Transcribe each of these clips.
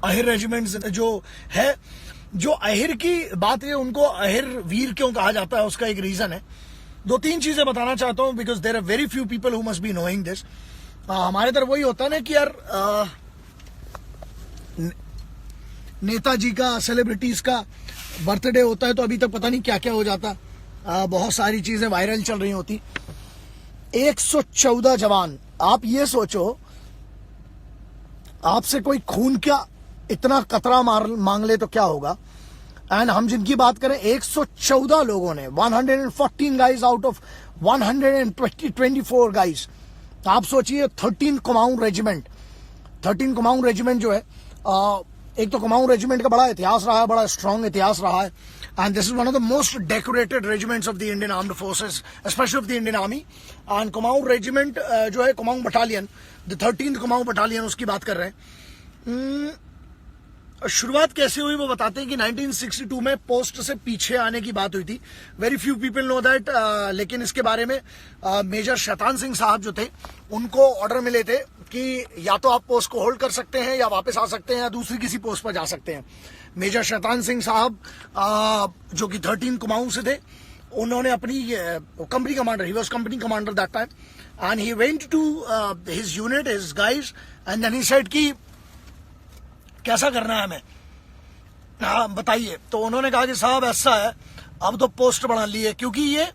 Ahir regiment जो है, जो अहिर की बात है, उनको अहिर वीर क्यों कहा जाता है उसका एक रीजन है। 2-3 चीजें बताना चाहता हूं because there are very few people who must be knowing this. हमारे तरफ वही होता है ना कि यार नेताजी का, सेलिब्रिटीज का बर्थडे होता है तो अभी तक पता नहीं क्या क्या हो जाता, बहुत सारी चीजें वायरल चल रही होती। 114 जवान, आप ये सोचो आपसे कोई खून क्या इतना कतरा मांग ले तो क्या होगा। एंड हम जिनकी बात करें 114 लोगों ने, 114 गाइज आउट ऑफ 124 गाइज। आप सोचिए 13 कुमाऊं रेजिमेंट, 13 कुमाऊं रेजिमेंट जो है, एक तो कुमाऊं रेजिमेंट का बड़ा इतिहास रहा है, बड़ा स्ट्रॉन्ग इतिहास रहा है। And this is one of the most decorated regiments of the Indian armed forces, specially of the Indian army. And Kumaon regiment जो है, Kumaon battalion, the 13th Kumaon battalion, उसकी बात कर रहे हैं। शुरुआत कैसे हुई वो बताते हैं कि 1962 में पोस्ट से पीछे आने की बात हुई थी। Very few people know that, लेकिन इसके बारे में मेजर शैतान सिंह साहब जो थे, उनको ऑर्डर मिले थे कि या तो आप पोस्ट को होल्ड कर सकते हैं या वापस आ सकते हैं या दूसरी किसी पोस्ट पर जा सकते हैं। मेजर शैतान सिंह साहब जो कि 13 कुमाऊं से थे, उन्होंने अपनी company commander, he was company commander that time, and he went to his unit, his guys, and then he said कि कैसा करना है हमें, हाँ बताइए। तो उन्होंने कहा कि साहब ऐसा है, अब तो पोस्ट बढ़ा ली है, क्योंकि ये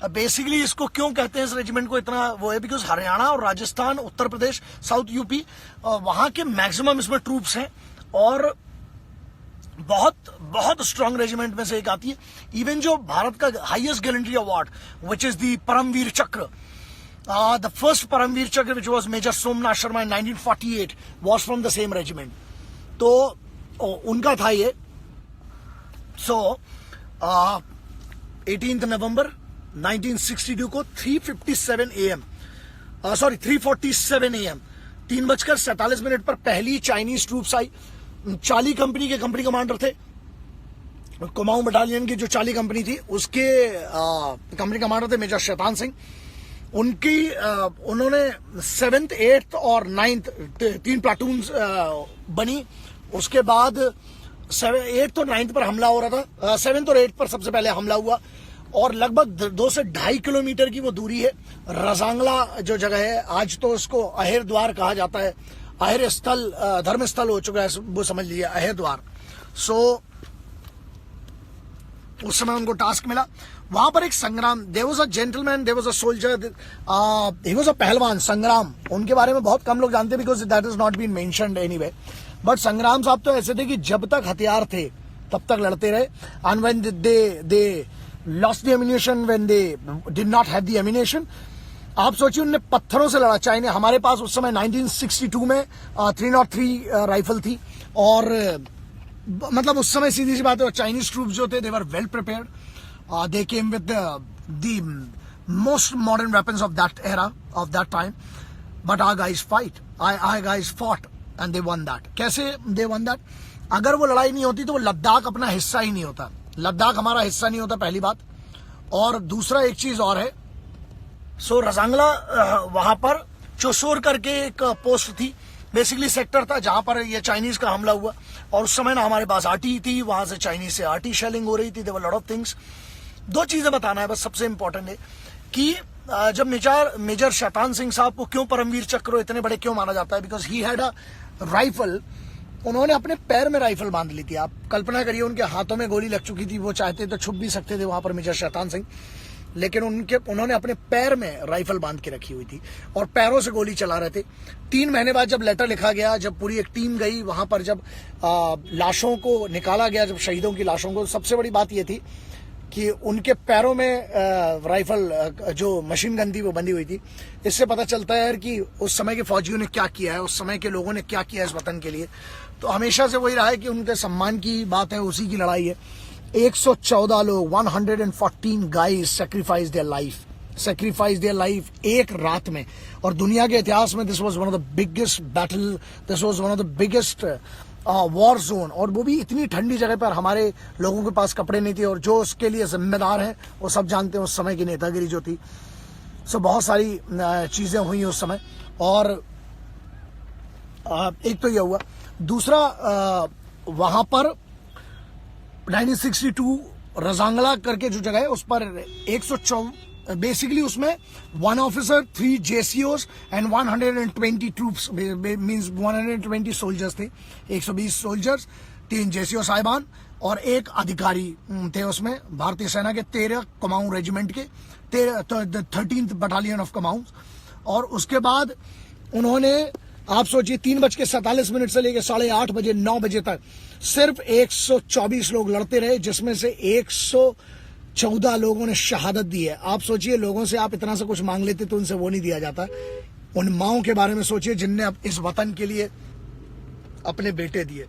बेसिकली इसको क्यों कहते हैं इस रेजिमेंट को इतना वो है, बिकॉज हरियाणा और राजस्थान, उत्तर प्रदेश, साउथ यूपी, वहां के मैक्सिमम इसमें ट्रूप्स हैं और बहुत बहुत स्ट्रांग रेजिमेंट में से एक आती है। इवन जो भारत का highest gallantry award which is the Paramvir Chakra, the first Paramvir Chakra which was major Somnath Sharma in 1948 was from the same regiment. तो उनका था ये। सो 18 नवंबर 1962 को 3:47 AM, सॉरी 3:47 AM, 3:47 पर पहली चाइनीज ट्रूप्स आई। चाली कंपनी के कंपनी कमांडर थे, कुमाऊं बटालियन की जो चाली कंपनी थी उसके कंपनी कमांडर थे मेजर शैतान सिंह। उनकी उन्होंने 7th, 8th और 9th 3 प्लाटून बनी। उसके बाद 8th और 9th पर हमला हो रहा था, 7th और 8th पर सबसे पहले हमला हुआ, और लगभग 2 से 2.5 किलोमीटर की वो दूरी है। रजांगला जो जगह है, आज तो इसको अहिर द्वार कहा जाता है, अहिर स्थल, धर्म स्थल हो चुका है वो समझ लीजिए, अहिर द्वार। सो उस समय उनको टास्क मिला, वहां पर एक Sangram, there was a gentleman, there was a soldier, he was a pehlwan, Sangram. उनके बारे में बहुत कम लोग जानते हैं because that is not been mentioned anyway. But Sangram sahab तो ऐसे थे कि जब तक हथियार थे तब तक लड़ते रहे। And when they lost the ammunition, when they did not have the ammunition, आप सोचिए उन्होंने पत्थरों से लड़ा। चाइना, हमारे पास उस समय 1962 में 303 राइफल थी, और मतलब उस समय सीधी सी बात है, चाइनीज ट्रूप्स जो थे they were well prepared, they came with the most modern weapons of that era, of that time. But our guys fought and they won that. कैसे दे वन दैट? अगर वो लड़ाई नहीं होती तो वो लद्दाख अपना हिस्सा ही नहीं होता, लद्दाख हमारा हिस्सा नहीं होता, पहली बात। और दूसरा एक चीज और है, सो रजांगला वहां पर चोशोर करके एक पोस्ट थी, बेसिकली सेक्टर था जहां पर ये चाइनीज का हमला हुआ, और उस समय ना हमारे पास आरटी थी, वहां से चाइनीज से आरटी शेलिंग हो रही थी, there were lot of things. 2 चीजें बताना है बस, सबसे इंपॉर्टेंट है कि जब मेजर शैतान सिंह साहब को क्यों परमवीर चक्र इतने बड़े क्यों माना जाता है, because he had a rifle. उन्होंने अपने पैर में राइफल बांध ली थी। आप कल्पना करिए, उनके हाथों में गोली लग चुकी थी, वो चाहते तो छुप भी सकते थे वहां पर मेजर शैतान सिंह, लेकिन उन्होंने अपने पैर में राइफल बांध के रखी हुई थी और पैरों से गोली चला रहे थे। 3 महीने बाद जब लेटर लिखा गया, जब पूरी एक टीम गई वहां पर, जब लाशों को निकाला गया, जब शहीदों की लाशों को, सबसे बड़ी बात यह थी कि उनके पैरों में राइफल जो मशीन गन थी वो बंधी हुई थी। इससे पता चलता है कि उस समय के फौजियों ने क्या किया है, उस समय के लोगों ने क्या किया इस वतन के लिए। तो हमेशा से वही रहा है कि उनके सम्मान की बात है, उसी की लड़ाई है। 114 लोग, 114 गाइज सैक्रिफाइस देयर लाइफ एक रात में। और दुनिया के इतिहास में this was one of the biggest battle, this was one of the biggest war zone. और वो भी इतनी ठंडी जगह पर, हमारे लोगों के पास कपड़े नहीं थे, और जो उसके लिए जिम्मेदार हैं वो सब जानते हैं उस समय की नेतागिरी जो थी। सो बहुत सारी चीजें हुई उस समय। और एक तो ये हुआ। दूसरा वहां पर 1962 रजांगला करके जो जगह है उस पर 124 बेसिकली उसमें 1 ऑफिसर 3 जेसीओस एंड 120 ट्रूप्स मींस 120 सोल्जर्स थे। 120 सोल्जर्स, 3 जेसीओ साहिबान और 1 अधिकारी थे उसमें भारतीय सेना के 13 कुमाऊं रेजिमेंट के 13th बटालियन ऑफ कुमाऊं। और उसके बाद उन्होंने आप सोचिए 3:47 से लेकर 8:30 बजे 9 बजे तक सिर्फ 124 लोग लड़ते रहे, जिसमें से 114 लोगों ने शहादत दी है। आप सोचिए लोगों से आप इतना सा कुछ मांग लेते तो उनसे वो नहीं दिया जाता। उन माओं के बारे में सोचिए जिनने इस वतन के लिए अपने बेटे दिए,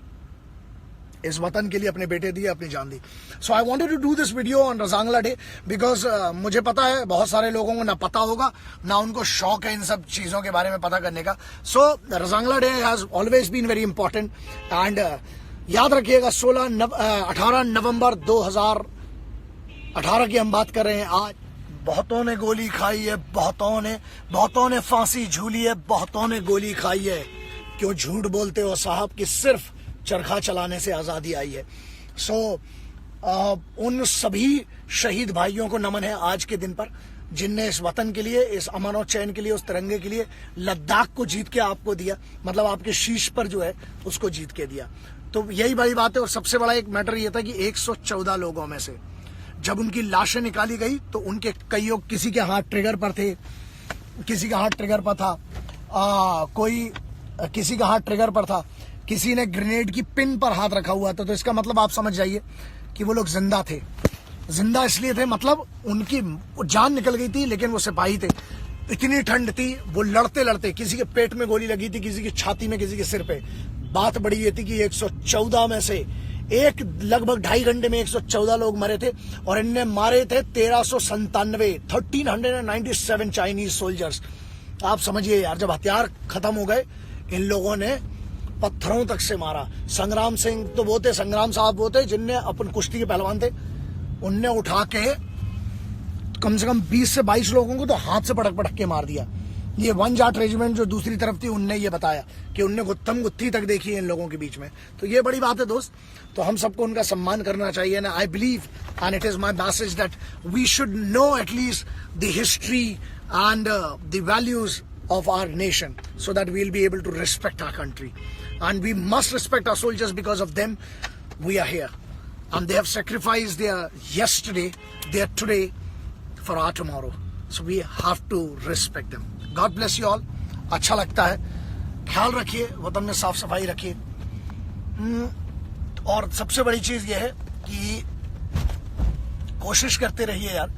इस वतन के लिए अपने बेटे दिए, अपनी जान दी। So I wanted to do this video on Rezang La day because मुझे पता है बहुत सारे लोगों को ना पता होगा ना उनको शौक है इन सब चीजों के बारे में पता करने का। So Rezang La day has always been very important and याद रखिएगा 18 नवंबर 2018 की हम बात कर रहे हैं। आज बहुतों ने गोली खाई है, बहुतों ने फांसी झूली है, बहुतों ने गोली खाई है। क्यों झूठ बोलते हो साहब कि सिर्फ चरखा चलाने से आजादी आई है। सो उन सभी शहीद भाइयों को नमन है आज के दिन पर, जिनने इस वतन के लिए, इस अमन और चैन के लिए, उस तिरंगे के लिए लद्दाख को जीत के आपको दिया, मतलब आपके शीश पर जो है उसको जीत के दिया। तो यही बड़ी बात है। और सबसे बड़ा एक मैटर ये था कि 114 लोगों में से जब उनकी लाशें निकाली गई तो उनके कईयों, किसी के हाथ ट्रिगर पर थे, किसी का हाथ ट्रिगर पर था, किसी का हाथ ट्रिगर पर था, किसी ने ग्रेनेड की पिन पर हाथ रखा हुआ था। तो इसका मतलब आप समझ जाइए कि वो लोग जिंदा थे। जिंदा इसलिए थे मतलब उनकी जान निकल गई थी लेकिन वो सिपाही थे। इतनी ठंड थी, वो लड़ते लड़ते, किसी के पेट में गोली लगी थी, किसी की छाती में, किसी के सिर पे। बात बड़ी ये थी कि 114 में से लगभग 2.5 घंटे में 114 लोग मरे थे और इनने मारे थे 1397 चाइनीज सोल्जर्स। आप समझिए यार, जब हथियार खत्म हो गए इन लोगों ने पत्थरों तक से मारा। संग्राम सिंह तो वो थे, संग्राम साहब वो थे जिनने अपन कुश्ती के पहलवान थे, उनने उठा के कम से कम 20 से 22 लोगों को तो हाथ से पटक के मार दिया। ये 1 जाट रेजिमेंट जो दूसरी तरफ थी उनने ये बताया कि उनने गुत्थम गुत्थी तक देखी है इन लोगों के बीच में। तो ये बड़ी बात है दोस्त। तो हम सबको उनका सम्मान करना चाहिए ना। I believe and it is my message that we should know at least the history and the values of our nation so that we'll be able to respect our country, and we must respect our soldiers. Because of them we are here, and they have sacrificed their yesterday, their today for our tomorrow, so we have to respect them. God bless you all. अच्छा लगता है। ख्याल रखिए, वतन में साफ सफाई रखिए। और सबसे बड़ी चीज ये है कि कोशिश करते रहिए यार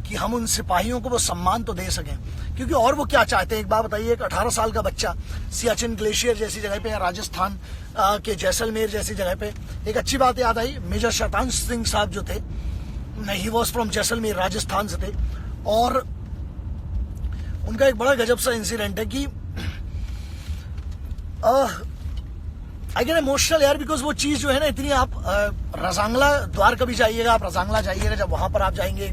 कि हम उन सिपाहियों को वो सम्मान तो दे सकें, क्योंकि और वो क्या चाहते हैं। एक बात बताइए, एक 18 साल का बच्चा सियाचिन ग्लेशियर जैसी जगह पे या राजस्थान के जैसलमेर जैसी जगह पे, एक अच्छी बात याद आई, मेजर शतांश सिंह साहब जो थे, he was from Jaisalmer, Rajasthan से थे। और उनका एक बड़ा गजब सा इंसिडेंट है कि आई गेट इमोशनल यार, बिकॉज वो चीज जो है ना इतनी, आप रजांगला द्वार कभी जाइएगा, आप रजांगला जाइएगा, जब वहां पर आप जाएंगे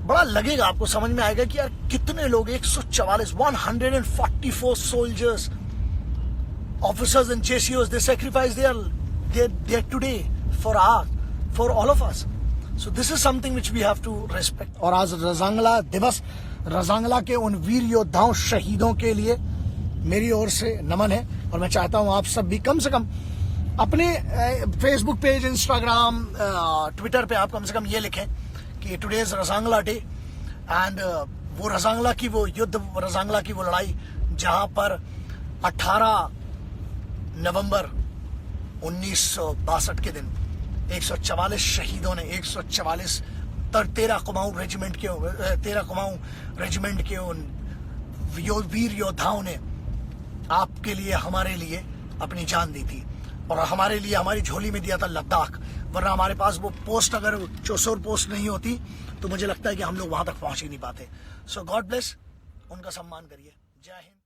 बड़ा लगेगा, आपको समझ में आएगा कि यार कितने लोग, 144 सोल्जर्स, ऑफिसर्स एंड जेसीओस, they sacrifice their today for all of us. So this is something which we have to respect. और आज रजांगला दिवस, रजांगला के उन वीर योद्धाओं शहीदों के लिए मेरी ओर से नमन है। और मैं चाहता हूं आप सब भी कम से कम अपने फेसबुक पेज, इंस्टाग्राम, ट्विटर पे आप कम से कम ये लिखें कि today is Rezang La day, and वो रजांगला की वो युद्ध, रजांगला की वो लड़ाई जहां पर 18 नवंबर 1962 के दिन 144 शहीदों ने, 144 13 कुमाऊं रेजिमेंट के उन वीर योद्धाओं ने आपके लिए, हमारे लिए अपनी जान दी थी। और हमारे लिए, हमारी झोली में दिया था लद्दाख, वरना हमारे पास वो पोस्ट, अगर चौसौर पोस्ट नहीं होती तो मुझे लगता है कि हम लोग वहां तक पहुंच ही नहीं पाते। सो गॉड ब्लेस, उनका सम्मान करिए। जय हिंद।